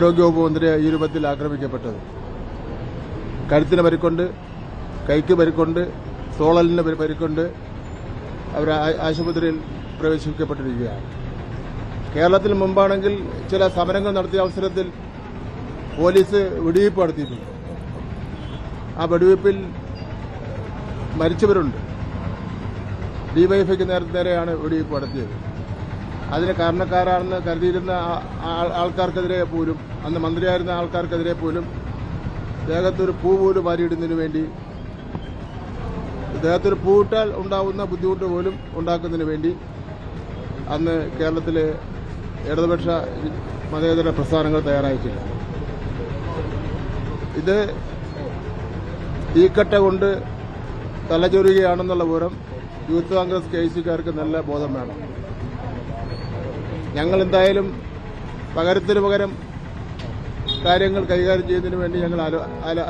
ആരോഗ്യവകുപ്പ് മന്ത്രി ഈ രൂപത്തിൽ ആക്രമിക്കപ്പെട്ടത്. കഴുത്തിന് പരിക്കുണ്ട്, കൈക്ക് പരിക്കുണ്ട്, തോളലിന് പരിക്കുണ്ട്. അവർ ആശുപത്രിയിൽ പ്രവേശിപ്പിക്കപ്പെട്ടിരിക്കുകയാണ്. കേരളത്തിൽ മുമ്പാണെങ്കിൽ ചില സമരങ്ങൾ നടത്തിയ അവസരത്തിൽ പോലീസ് വെടിവയ്പ് നടത്തിയിട്ടുണ്ട്. ആ വെടിവയ്പിൽ മരിച്ചവരുണ്ട്. ഡിവൈഎഫ്ഐക്ക് നേരെയാണ് വെടിവയ്പ് നടത്തിയത്. അതിന് കാരണക്കാരാണെന്ന് കരുതിയിരുന്ന ആൾക്കാർക്കെതിരെ പോലും, അന്ന് മന്ത്രിയായിരുന്ന ആൾക്കാർക്കെതിരെ പോലും ദേഹത്തൊരു പൂ പോലും വാരിയിടുന്നതിന് വേണ്ടി, ദേഹത്തൊരു പൂവിട്ടാൽ ഉണ്ടാവുന്ന ബുദ്ധിമുട്ട് പോലും ഉണ്ടാക്കുന്നതിന് വേണ്ടി അന്ന് കേരളത്തിലെ ഇടതുപക്ഷ മതേതര പ്രസ്ഥാനങ്ങൾ തയ്യാറായിട്ടില്ല. ഇത് തീക്കട്ട കൊണ്ട് തലചൊരുകയാണെന്നുള്ള വിവരം യൂത്ത് കോൺഗ്രസ് KC-കാർക്ക് നല്ല ബോധം വേണം. ഞങ്ങൾ എന്തായാലും പകരത്തിന് പകരം കാര്യങ്ങൾ കൈകാര്യം ചെയ്യുന്നതിന് വേണ്ടി ഞങ്ങൾ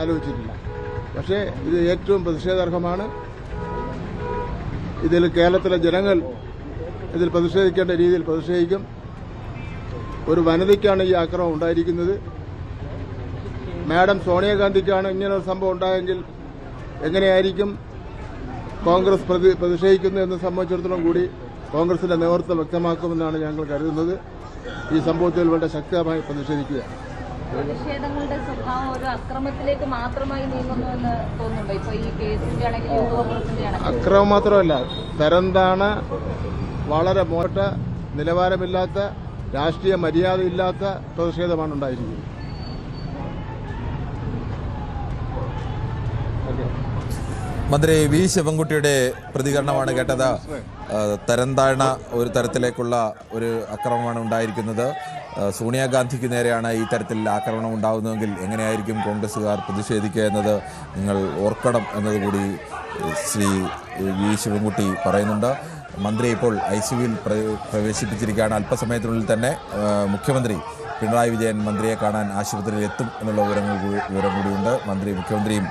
ആലോചിച്ചിട്ടില്ല. പക്ഷേ ഇത് ഏറ്റവും പ്രതിഷേധാർഹമാണ്. ഇതിൽ കേരളത്തിലെ ജനങ്ങൾ ഇതിൽ പ്രതിഷേധിക്കേണ്ട രീതിയിൽ പ്രതിഷേധിക്കും. ഒരു വനിതയ്ക്കാണ് ഈ ആക്രമണം ഉണ്ടായിരിക്കുന്നത്. മാഡം സോണിയാഗാന്ധിക്കാണ് ഇങ്ങനൊരു സംഭവം ഉണ്ടായെങ്കിൽ എങ്ങനെയായിരിക്കും കോൺഗ്രസ് പ്രതിഷേധിക്കുന്നത് എന്ന് സംബന്ധിച്ചിടത്തോളം കൂടി കോൺഗ്രസിന്റെ നേതൃത്വം വ്യക്തമാക്കുമെന്നാണ് ഞങ്ങൾ കരുതുന്നത്. ഈ സംഭവത്തിൽ വളരെ ശക്തമായി പ്രതിഷേധിക്കുക. പ്രതിഷേധങ്ങളുടെ സ്വഭാവം ഒരു അക്രമത്തിലേക്ക് മാത്രമായി നീങ്ങുന്നുവെന്ന് തോന്നുന്നുണ്ടോ? ഇപ്പൊ ഈ കേസിന്റെ ആണെങ്കിൽ യൂത്ത് കോൺഗ്രസിന്റെ ആണെങ്കിൽ അക്രമം മാത്രമല്ല, തരംതാണ വളരെ മോശ നിലവാരമില്ലാത്ത, രാഷ്ട്രീയ മര്യാദയില്ലാത്ത പ്രതിഷേധമാണ് ഉണ്ടായിരിക്കുന്നത്. മന്ത്രി വി ശിവൻകുട്ടിയുടെ പ്രതികരണമാണ് കേട്ടത്. തരംതാഴ്ന്ന ഒരു തരത്തിലേക്കുള്ള ഒരു ആക്രമണമാണ് ഉണ്ടായിരിക്കുന്നത്. സോണിയാഗാന്ധിക്ക് നേരെയാണ് ഈ തരത്തിൽ ആക്രമണം ഉണ്ടാകുന്നതെങ്കിൽ എങ്ങനെയായിരിക്കും കോൺഗ്രസ്സുകാർ പ്രതിഷേധിക്കുക എന്നത് നിങ്ങൾ ഓർക്കണം എന്നതുകൂടി ശ്രീ വി ശിവൻകുട്ടി പറയുന്നുണ്ട്. മന്ത്രി ഇപ്പോൾ ICUവിൽ പ്രവേശിപ്പിച്ചിരിക്കുകയാണ്. അല്പസമയത്തിനുള്ളിൽ തന്നെ മുഖ്യമന്ത്രി പിണറായി വിജയൻ മന്ത്രിയെ കാണാൻ ആശുപത്രിയിൽ എത്തും എന്നുള്ള വിവരം കൂടിയുണ്ട്. മുഖ്യമന്ത്രിയും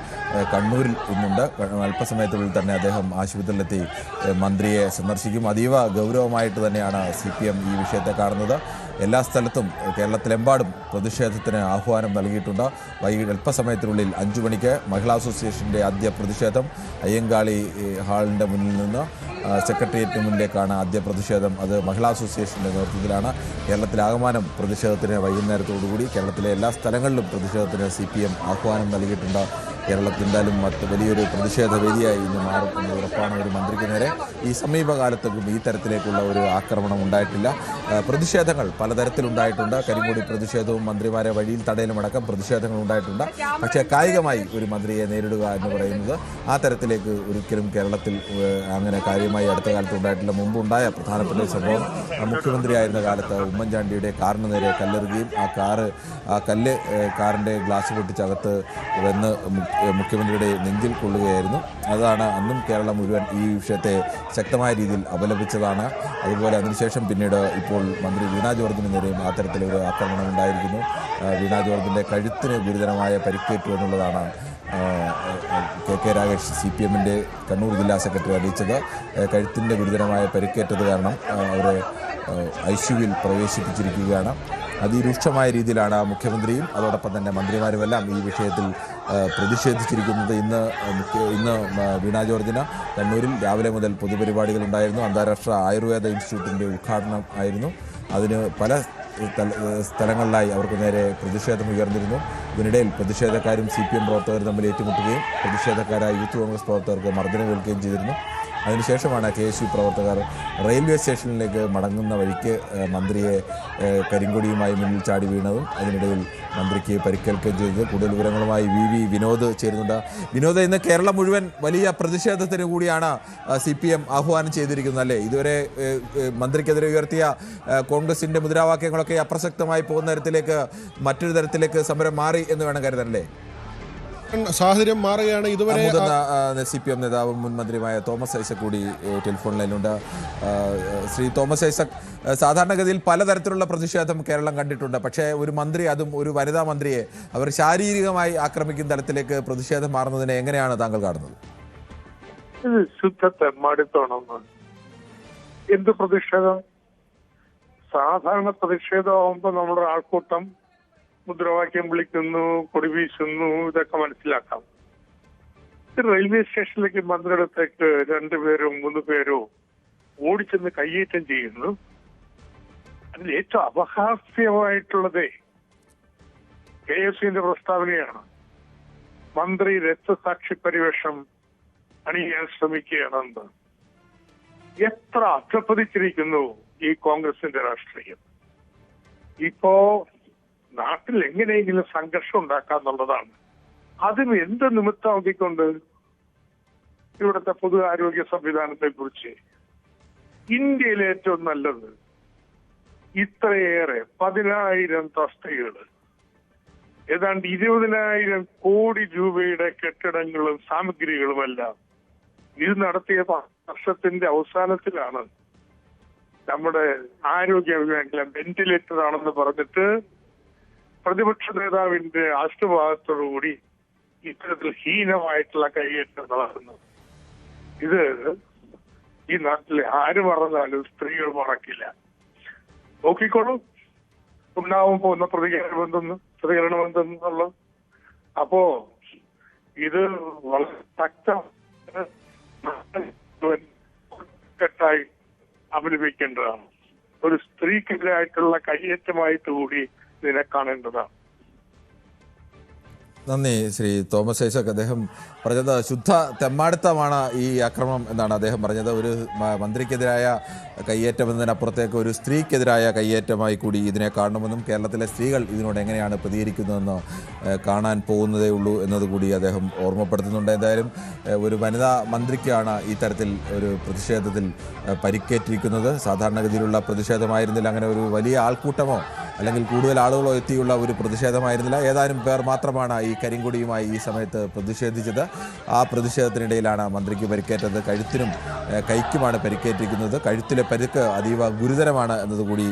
കണ്ണൂരിൽ ഇന്നുണ്ട്. അല്പസമയത്തിനുള്ളിൽ തന്നെ അദ്ദേഹം ആശുപത്രിയിലെത്തി മന്ത്രിയെ സന്ദർശിക്കും. അതീവ ഗൗരവമായിട്ട് തന്നെയാണ് CPM ഈ വിഷയത്തെ കാണുന്നത്. എല്ലാ സ്ഥലത്തും കേരളത്തിലെമ്പാടും പ്രതിഷേധത്തിന് ആഹ്വാനം നൽകിയിട്ടുണ്ട്. വൈകിട്ട് അല്പസമയത്തിനുള്ളിൽ 5 മണിക്ക് മഹിളാ അസോസിയേഷൻ്റെ ആദ്യ പ്രതിഷേധം അയ്യങ്കാളി ഹാളിൻ്റെ മുന്നിൽ നിന്ന് സെക്രട്ടേറിയറ്റിന് മുന്നിലേക്കാണ് ആദ്യ പ്രതിഷേധം. അത് മഹിളാ അസോസിയേഷൻ്റെ നേതൃത്വത്തിലാണ്. കേരളത്തിലാകമാനം പ്രതിഷേധത്തിന് വൈകുന്നേരത്തോടുകൂടി കേരളത്തിലെ എല്ലാ സ്ഥലങ്ങളിലും പ്രതിഷേധത്തിന് CPM ആഹ്വാനം നൽകിയിട്ടുണ്ട്. കേരളത്തിൽ എന്തായാലും വലിയൊരു പ്രതിഷേധ വേദിയായി ഇന്ന് മാറും എന്ന് ഉറപ്പാണ് ഒരു മന്ത്രിക്ക് നേരെ. ഈ സമീപകാലത്തേക്കും ഈ തരത്തിലേക്കുള്ള ഒരു ആക്രമണം ഉണ്ടായിട്ടില്ല. പ്രതിഷേധങ്ങൾ പലതരത്തിലുണ്ടായിട്ടുണ്ട്. കരിങ്കൊടി പ്രതിഷേധവും മന്ത്രിമാരെ വഴിയിൽ തടയലുമടക്കം പ്രതിഷേധങ്ങൾ ഉണ്ടായിട്ടുണ്ട്. പക്ഷേ കായികമായി ഒരു മന്ത്രിയെ നേരിടുക എന്ന് പറയുന്നത് ആ തരത്തിലേക്ക് ഒരിക്കലും കേരളത്തിൽ അങ്ങനെ കാര്യമായി അടുത്ത കാലത്ത് ഉണ്ടായിട്ടില്ല. മുമ്പുണ്ടായ പ്രധാനപ്പെട്ട സംഭവം മുഖ്യമന്ത്രിയായിരുന്ന കാലത്ത് ഉമ്മൻചാണ്ടിയുടെ കാറിന് നേരെ കല്ലെറുകയും ആ കല്ല് കാറിൻ്റെ ഗ്ലാസ് പൊട്ടിച്ചകത്ത് വന്ന് മുഖ്യമന്ത്രിയുടെ നെഞ്ചിൽ കൊള്ളുകയായിരുന്നു. അതാണ് അന്നും കേരളം മുഴുവൻ ഈ വിഷയത്തെ ശക്തമായ രീതിയിൽ അപലപിച്ചതാണ്. അതുപോലെ അതിനുശേഷം പിന്നീട് ഇപ്പോൾ മന്ത്രി വീണ ജോർജിന് നേരെയും ആ തരത്തിലൊരു ആക്രമണം ഉണ്ടായിരിക്കുന്നു. വീണ ജോർജിൻ്റെ കഴുത്തിന് ഗുരുതരമായ പരിക്കേറ്റു എന്നുള്ളതാണ് KK രാഗേഷ് CPMൻ്റെ കണ്ണൂർ ജില്ലാ സെക്രട്ടറി അറിയിച്ചത്. കഴുത്തിൻ്റെ ഗുരുതരമായ പരിക്കേറ്റത് കാരണം അവരെ ICUവിൽ പ്രവേശിപ്പിച്ചിരിക്കുകയാണ്. അതിരൂക്ഷമായ രീതിയിലാണ് മുഖ്യമന്ത്രിയും അതോടൊപ്പം തന്നെ മന്ത്രിമാരുമെല്ലാം ഈ വിഷയത്തിൽ പ്രതിഷേധിച്ചിരിക്കുന്നത്. ഇന്ന് വീണ ജോർജിന് കണ്ണൂരിൽ രാവിലെ മുതൽ പൊതുപരിപാടികളുണ്ടായിരുന്നു. അന്താരാഷ്ട്ര ആയുർവേദ ഇൻസ്റ്റിറ്റ്യൂട്ടിൻ്റെ ഉദ്ഘാടനം ആയിരുന്നു. അതിന് പല സ്ഥലങ്ങളിലായി അവർക്ക് നേരെ പ്രതിഷേധം ഉയർന്നിരുന്നു. ഇതിനിടയിൽ പ്രതിഷേധക്കാരും CPM പ്രവർത്തകരും തമ്മിൽ ഏറ്റുമുട്ടുകയും പ്രതിഷേധക്കാരായ യൂത്ത് കോൺഗ്രസ് പ്രവർത്തകർക്ക് മർദ്ദനമേൽക്കുകയും ചെയ്തിരുന്നു. അതിനുശേഷമാണ് KSU പ്രവർത്തകർ റെയിൽവേ സ്റ്റേഷനിലേക്ക് മടങ്ങുന്ന വഴിക്ക് മന്ത്രിയെ കരിങ്കൊടിയുമായി മുന്നിൽ ചാടി വീണതും അതിനിടയിൽ മന്ത്രിക്ക് പരിക്കേൽക്കുകയും ചെയ്തത്. കൂടുതൽ വിവരങ്ങളുമായി VV വിനോദ് ചേരുന്നുണ്ട്. വിനോദ്, ഇന്ന് കേരളം മുഴുവൻ വലിയ പ്രതിഷേധത്തിന് കൂടിയാണ് CPM ആഹ്വാനം ചെയ്തിരിക്കുന്നത് അല്ലേ? ഇതുവരെ മന്ത്രിക്കെതിരെ ഉയർത്തിയ കോൺഗ്രസിൻ്റെ മുദ്രാവാക്യങ്ങളൊക്കെ അപ്രസക്തമായി പോകുന്ന തരത്തിലേക്ക് മറ്റൊരു തരത്തിലേക്ക് സമരം മാറി എന്ന് വേണം കരുതാനല്ലേ? സാഹചര്യം മാറുകയാണ്. ഇതുവരെ CPM നേതാവും മുൻ മന്ത്രിയുമായ തോമസ് ഐസക് കൂടി ടെലിഫോൺ ലൈനിലുണ്ട്. ശ്രീ തോമസ് ഐസക്, സാധാരണഗതിയിൽ പലതരത്തിലുള്ള പ്രതിഷേധം കേരളം കണ്ടിട്ടുണ്ട്. പക്ഷേ ഒരു മന്ത്രി, അതും ഒരു വനിതാ മന്ത്രിയെ അവർ ശാരീരികമായി ആക്രമിക്കുന്ന തരത്തിലേക്ക് പ്രതിഷേധം മാറുന്നതിനെ എങ്ങനെയാണ് താങ്കൾ കാണുന്നത്? ഇത് ശുദ്ധ തെമ്മാടിത്തമാണെന്ന്. എന്ത് പ്രതിഷേധം? സാധാരണ പ്രതിഷേധമാകുമ്പോൾ നമ്മുടെ ആൾക്കൂട്ടം മുദ്രാവാക്യം വിളിക്കുന്നു, കൊടി വീശുന്നു, ഇതൊക്കെ മനസ്സിലാക്കാം. റെയിൽവേ സ്റ്റേഷനിലേക്ക് മന്ത്രിയിടത്തേക്ക് 2 പേരോ 3 പേരോ ഓടിച്ചെന്ന് കയ്യേറ്റം ചെയ്യുന്നു. അതിൽ ഏറ്റവും അപഹാസ്യമായിട്ടുള്ളത് KFCന്റെ പ്രസ്താവനയാണ്. മന്ത്രി രക്തസാക്ഷി പരിവേഷം അണിയാൻ ശ്രമിക്കുകയാണെന്ന്. എത്ര അധപ്പതിച്ചിരിക്കുന്നു ഈ കോൺഗ്രസിന്റെ രാഷ്ട്രീയം. ഇപ്പോ നാട്ടിൽ എങ്ങനെയെങ്കിലും സംഘർഷം ഉണ്ടാക്കാന്നുള്ളതാണ്. അതും എന്ത് നിമിത്തമാക്കിക്കൊണ്ട് ഇവിടുത്തെ പൊതു ആരോഗ്യ സംവിധാനത്തെ കുറിച്ച് ഇന്ത്യയിലെ ഏറ്റവും നല്ലത് ഇത്രയേറെ 10,000 തസ്തികകൾ, ഏതാണ്ട് 20,000 കോടി രൂപയുടെ കെട്ടിടങ്ങളും സാമഗ്രികളുമെല്ലാം ഇത് നടത്തിയ വർഷത്തിന്റെ അവസാനത്തിലാണ് നമ്മുടെ ആരോഗ്യ മേഖല വെന്റിലേറ്റർ ആണെന്ന് പറഞ്ഞിട്ട് പ്രതിപക്ഷ നേതാവിന്റെ ആശീർവാദത്തോടുകൂടി ഇത്തരത്തിൽ ഹീനമായിട്ടുള്ള കൈയേറ്റം നടക്കുന്നത്. ഇത് ഈ നാട്ടിലെ ആര് പറഞ്ഞാലും സ്ത്രീകൾ മറക്കില്ല. നോക്കിക്കോളൂ, ഉണ്ടാവാൻ പോകുന്ന പ്രതികരണം എന്തെന്നുള്ളത്. അപ്പോ ഇത് വളരെ ശക്തമായി അഭിനയിക്കേണ്ടതാണ്. ഒരു സ്ത്രീക്കെതിരായിട്ടുള്ള കയ്യേറ്റമായിട്ട് കൂടി ഇതിനെ കാണേണ്ടതാണ്. നന്ദി ശ്രീ തോമസ് ഐസക്. അദ്ദേഹം പറഞ്ഞത് ശുദ്ധ തെമ്മാടിത്തമാണ് ഈ ആക്രമണം എന്നാണ് അദ്ദേഹം പറഞ്ഞത്. ഒരു മന്ത്രിക്കെതിരായ കയ്യേറ്റം എന്നതിനപ്പുറത്തേക്ക് ഒരു സ്ത്രീക്കെതിരായ കയ്യേറ്റമായി കൂടി ഇതിനെ കാണണമെന്നും കേരളത്തിലെ സ്ത്രീകൾ ഇതിനോട് എങ്ങനെയാണ് പ്രതികരിക്കുന്നതെന്ന് കാണാൻ പോകുന്നതേ ഉള്ളൂ എന്നതുകൂടി അദ്ദേഹം ഓർമ്മപ്പെടുത്തുന്നുണ്ട്. എന്തായാലും ഒരു വനിതാ മന്ത്രിക്കാണ് ഈ തരത്തിൽ ഒരു പ്രതിഷേധത്തിൽ പരിക്കേറ്റിരിക്കുന്നത്. സാധാരണഗതിയിലുള്ള പ്രതിഷേധമായിരുന്നില്ല, അങ്ങനെ ഒരു വലിയ ആൾക്കൂട്ടമോ അല്ലെങ്കിൽ കൂടുതൽ ആളുകളോ എത്തിയുള്ള ഒരു പ്രതിഷേധമായിരുന്നില്ല. ഏതാനും പേർ മാത്രമാണ് ഈ കരിങ്കൊടിയുമായി ഈ സമയത്ത് പ്രതിഷേധിച്ചത്. ആ പ്രതിഷേധത്തിനിടയിലാണ് മന്ത്രിക്ക് പരിക്കേറ്റത്. കഴുത്തിനും കൈക്കുമാണ് പരിക്കേറ്റിരിക്കുന്നത്. കഴുത്തിലെ പരിക്ക് അതീവ ഗുരുതരമാണ് എന്നതുകൂടി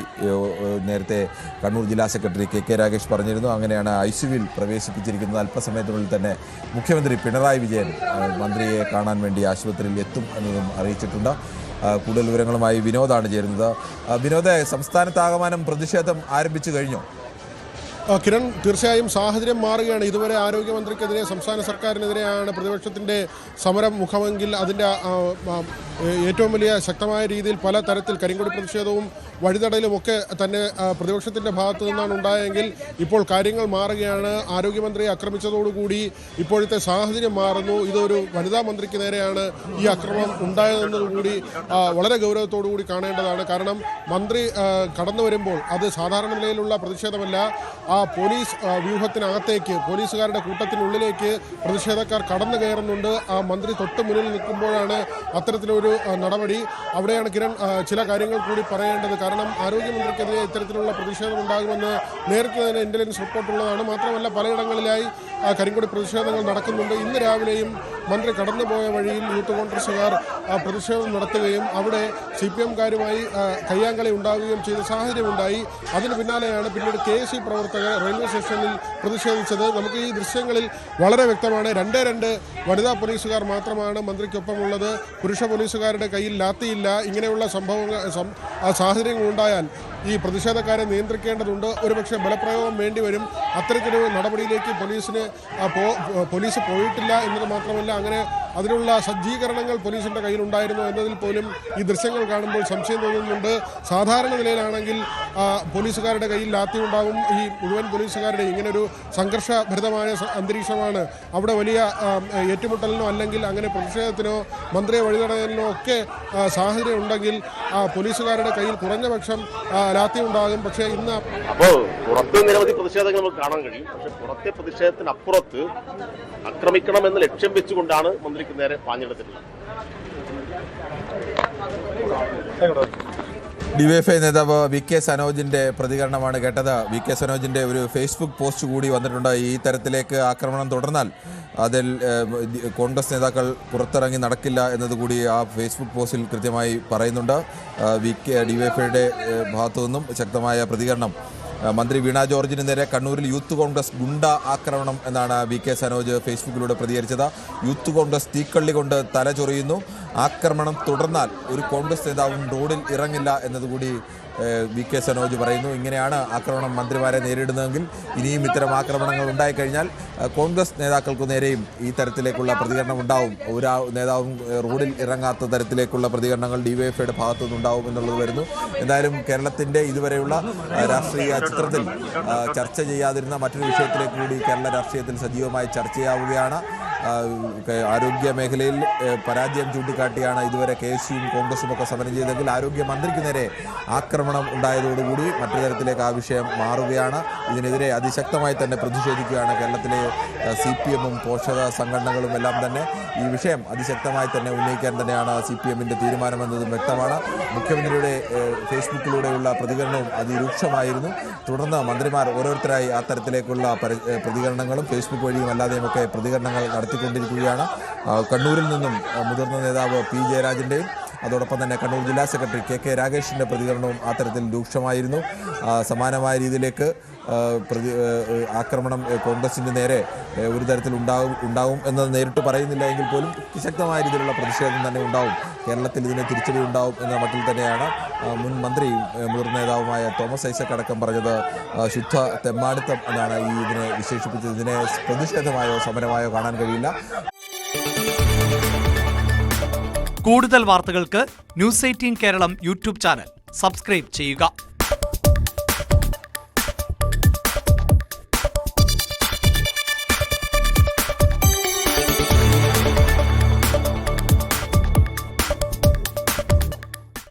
നേരത്തെ കണ്ണൂർ ജില്ലാ സെക്രട്ടറി KK രാഗേഷ് പറഞ്ഞിരുന്നു. അങ്ങനെയാണ് ICUവിൽ പ്രവേശിപ്പിച്ചിരിക്കുന്നത്. അല്പസമയത്തിനുള്ളിൽ തന്നെ മുഖ്യമന്ത്രി പിണറായി വിജയൻ മന്ത്രിയെ കാണാൻ വേണ്ടി ആശുപത്രിയിൽ എത്തും എന്നതും അറിയിച്ചിട്ടുണ്ട്. കൂടുതൽ വിവരങ്ങളുമായി വിനോദാണ് ചേരുന്നത്. വിനോദ്, സംസ്ഥാനത്താകമാനം പ്രതിഷേധം ആരംഭിച്ചു കഴിഞ്ഞോ? കിരൺ, തീർച്ചയായും സാഹചര്യം മാറുകയാണ്. ഇതുവരെ ആരോഗ്യമന്ത്രിക്കെതിരെ, സംസ്ഥാന സർക്കാരിനെതിരെയാണ് പ്രതിപക്ഷത്തിൻ്റെ സമരം മുഖമെങ്കിൽ അതിൻ്റെ ഏറ്റവും വലിയ ശക്തമായ രീതിയിൽ പല തരത്തിൽ കരിങ്കൊടി പ്രതിഷേധവും വഴിതടയിലുമൊക്കെ തന്നെ പ്രതിപക്ഷത്തിൻ്റെ ഭാഗത്തു നിന്നാണ് ഉണ്ടായെങ്കിൽ ഇപ്പോൾ കാര്യങ്ങൾ മാറുകയാണ്. ആരോഗ്യമന്ത്രിയെ ആക്രമിച്ചതോടുകൂടി ഇപ്പോഴത്തെ സാഹചര്യം മാറുന്നു. ഇതൊരു വനിതാ മന്ത്രിക്ക് നേരെയാണ് ഈ ആക്രമണം ഉണ്ടായതെന്നതുകൂടി വളരെ ഗൗരവത്തോടു കൂടി കാണേണ്ടതാണ്. കാരണം മന്ത്രി കടന്നു വരുമ്പോൾ അത് സാധാരണ നിലയിലുള്ള പ്രതിഷേധമല്ല. ആ പോലീസ് വ്യൂഹത്തിനകത്തേക്ക്, പോലീസുകാരുടെ കൂട്ടത്തിനുള്ളിലേക്ക് പ്രതിഷേധക്കാർ കടന്നു കയറുന്നുണ്ട്. ആ മന്ത്രി തൊട്ട് മുന്നിൽ നിൽക്കുമ്പോഴാണ് അത്തരത്തിലൊരു നടപടി. അവിടെയാണ് കിരൺ ചില കാര്യങ്ങൾ കൂടി പറയേണ്ടത്. കാരണം ആരോഗ്യമന്ത്രിക്കെതിരെ ഇത്തരത്തിലുള്ള പ്രതിഷേധം ഉണ്ടാകുമെന്ന് നേരത്തെ തന്നെ ഇന്റലിജൻസ് റിപ്പോർട്ടുള്ളതാണ്. മാത്രമല്ല പലയിടങ്ങളിലായി കരിങ്കൊടി പ്രതിഷേധങ്ങൾ നടക്കുന്നുണ്ട്. ഇന്ന് രാവിലെയും മന്ത്രി കടന്നുപോയ വഴിയിൽ യൂത്ത് കോൺഗ്രസുകാർ പ്രതിഷേധം നടത്തുകയും അവിടെ CPM-കാരുമായി കയ്യാങ്കളി ഉണ്ടാവുകയും ചെയ്ത സാഹചര്യമുണ്ടായി. അതിന് പിന്നാലെയാണ് പിന്നീട് KSU പ്രവർത്തകർ റെയിൽവേ സ്റ്റേഷനിൽ പ്രതിഷേധിച്ചത്. നമുക്ക് ഈ ദൃശ്യങ്ങളിൽ വളരെ വ്യക്തമാണ്. 2 വനിതാ പോലീസുകാർ മാത്രമാണ് മന്ത്രിക്കൊപ്പമുള്ളത്. പുരുഷ പോലീസുകാരുടെ കയ്യിൽ ലാത്തിയില്ല. ഇങ്ങനെയുള്ള സാഹചര്യങ്ങൾ ഉണ്ടായാൽ ഈ പ്രതിഷേധക്കാരെ നിയന്ത്രിക്കേണ്ടതുണ്ട്. ഒരുപക്ഷെ ബലപ്രയോഗം വേണ്ടിവരും. അത്തരത്തിലൊരു നടപടിയിലേക്ക് പോലീസ് പോയിട്ടില്ല എന്നത് മാത്രമല്ല, അങ്ങനെ അതിനുള്ള സജ്ജീകരണങ്ങൾ പോലീസിൻ്റെ കയ്യിലുണ്ടായിരുന്നു എന്നതിൽ പോലും ഈ ദൃശ്യങ്ങൾ കാണുമ്പോൾ സംശയം തോന്നുന്നുണ്ട്. സാധാരണ നിലയിലാണെങ്കിൽ പോലീസുകാരുടെ കയ്യിൽ ലാത്തി ഉണ്ടാവും. ഈ മുഴുവൻ പോലീസുകാരുടെ ഇങ്ങനൊരു സംഘർഷഭരിതമായ അന്തരീക്ഷമാണ്. അവിടെ വലിയ ഏറ്റുമുട്ടലിനോ അല്ലെങ്കിൽ അങ്ങനെ പ്രതിഷേധത്തിനോ മന്ത്രിയെ വഴിതടയലിനോ ഒക്കെ സാഹചര്യം ഉണ്ടെങ്കിൽ പോലീസുകാരുടെ കയ്യിൽ കുറഞ്ഞപക്ഷം ലാത്തി ഉണ്ടാകും. പക്ഷേ ഇന്ന് പുറത്ത് നിരവധി പ്രതിഷേധങ്ങൾ നമുക്ക് കാണാൻ കഴിയും. പക്ഷെ പുറത്തെ പ്രതിഷേധത്തിനപ്പുറത്ത് ആക്രമിക്കണമെന്ന് ലക്ഷ്യം വെച്ചുകൊണ്ടാണ് മന്ത്രിക്ക് നേരെ പാഞ്ഞെടുത്തിട്ടുള്ളത്. DYFI നേതാവ് VK സനോജിന്റെ പ്രതികരണമാണ് കേട്ടത്. VK സനോജിന്റെ ഒരു ഫേസ്ബുക്ക് പോസ്റ്റ് കൂടി വന്നിട്ടുണ്ട്. ഈ തരത്തിലേക്ക് ആക്രമണം തുടർന്നാൽ അതിൽ കോൺഗ്രസ് നേതാക്കൾ പുറത്തിറങ്ങി നടക്കില്ല എന്നതുകൂടി ആ ഫേസ്ബുക്ക് പോസ്റ്റിൽ കൃത്യമായി പറയുന്നുണ്ട്. DYFIയുടെ ഭാഗത്തു നിന്നും ശക്തമായ പ്രതികരണം. മന്ത്രി വീണ ജോർജിന് നേരെ കണ്ണൂരിൽ യൂത്ത് കോൺഗ്രസ് ഗുണ്ട ആക്രമണം എന്നാണ് VK സനോജ് ഫേസ്ബുക്കിലൂടെ പ്രതികരിച്ചത്. യൂത്ത് കോൺഗ്രസ് തീക്കള്ളി കൊണ്ട് തല ചൊറിയുന്നു. ആക്രമണം തുടർന്നാൽ ഒരു കോൺഗ്രസ് നേതാവും റോഡിൽ ഇറങ്ങില്ല എന്നതുകൂടി വി കെ സനോജ് പറയുന്നു. ഇങ്ങനെയാണ് ആക്രമണം മന്ത്രിമാരെ നേരിടുന്നതെങ്കിൽ ഇനിയും ഇത്തരം ആക്രമണങ്ങൾ ഉണ്ടായിക്കഴിഞ്ഞാൽ കോൺഗ്രസ് നേതാക്കൾക്ക് നേരെയും ഈ തരത്തിലേക്കുള്ള പ്രതികരണം ഉണ്ടാവും. ഒരു നേതാവും റോഡിൽ ഇറങ്ങാത്ത തരത്തിലേക്കുള്ള പ്രതികരണങ്ങൾ ഡിവൈഎഫ്ഐയുടെ ഭാഗത്തു നിന്നുണ്ടാവും എന്നുള്ളത് വരുന്നു. എന്തായാലും കേരളത്തിൻ്റെ ഇതുവരെയുള്ള രാഷ്ട്രീയ ചിത്രത്തിൽ ചർച്ച ചെയ്യാതിരുന്ന മറ്റൊരു വിഷയത്തിലേക്ക് കൂടി കേരള രാഷ്ട്രീയത്തിൽ സജീവമായി ചർച്ചയാവുകയാണ്. ആരോഗ്യ മേഖലയിൽ പരാജയം ചൂണ്ടിക്കാട്ടിയാണ് ഇതുവരെ KSUവും കോൺഗ്രസും ഒക്കെ സമരം ചെയ്തെങ്കിൽ ആരോഗ്യമന്ത്രിക്ക് നേരെ ആക്രമണം ഉണ്ടായതോടുകൂടി മറ്റു തരത്തിലേക്ക് ആ വിഷയം മാറുകയാണ്. ഇതിനെതിരെ അതിശക്തമായി തന്നെ പ്രതിഷേധിക്കുകയാണ് കേരളത്തിലെ CPMഉം പോഷക സംഘടനകളും എല്ലാം തന്നെ. ഈ വിഷയം അതിശക്തമായി തന്നെ ഉന്നയിക്കാൻ തന്നെയാണ് CPMന്റെ തീരുമാനമെന്നതും വ്യക്തമാണ്. മുഖ്യമന്ത്രിയുടെ ഫേസ്ബുക്കിലൂടെയുള്ള പ്രതികരണവും അതിരൂക്ഷമായിരുന്നു. തുടർന്ന് മന്ത്രിമാർ ഓരോരുത്തരായി ആ തരത്തിലേക്കുള്ള പ്രതികരണങ്ങളും ഫേസ്ബുക്ക് വഴിയും അല്ലാതെയുമൊക്കെ പ്രതികരണങ്ങൾ നടത്തിക്കൊണ്ടിരിക്കുകയാണ്. കണ്ണൂരിൽ നിന്നും മുതിർന്ന നേതാവ് P ജയരാജൻ്റെയും അതോടൊപ്പം തന്നെ കണ്ണൂർ ജില്ലാ സെക്രട്ടറി KK രാഗേഷിൻ്റെ പ്രതികരണവും ആ തരത്തിൽ രൂക്ഷമായിരുന്നു. സമാനമായ രീതിയിലേക്ക് ആക്രമണം കോൺഗ്രസിൻ്റെ നേരെ ഒരു തരത്തിൽ ഉണ്ടാവും എന്നത് നേരിട്ട് പറയുന്നില്ല എങ്കിൽ പോലും ശക്തമായ രീതിയിലുള്ള പ്രതിഷേധം തന്നെ ഉണ്ടാവും. കേരളത്തിൽ ഇതിന് തിരിച്ചടി ഉണ്ടാവും എന്ന മട്ടിൽ തന്നെയാണ് മുൻ മന്ത്രിയും മുതിർന്ന നേതാവുമായ തോമസ് ഐസക് അടക്കം പറഞ്ഞത്. ശുദ്ധ തെമ്മാടിത്തം എന്നാണ് ഇതിനെ വിശേഷിപ്പിച്ചത്. ഇതിനെ പ്രതിഷേധമായോ സമരമായോ കാണാൻ കഴിയില്ല. കൂടുതൽ വാർത്തകൾക്ക് News 18 Keralam YouTube channel subscribe ചെയ്യുക.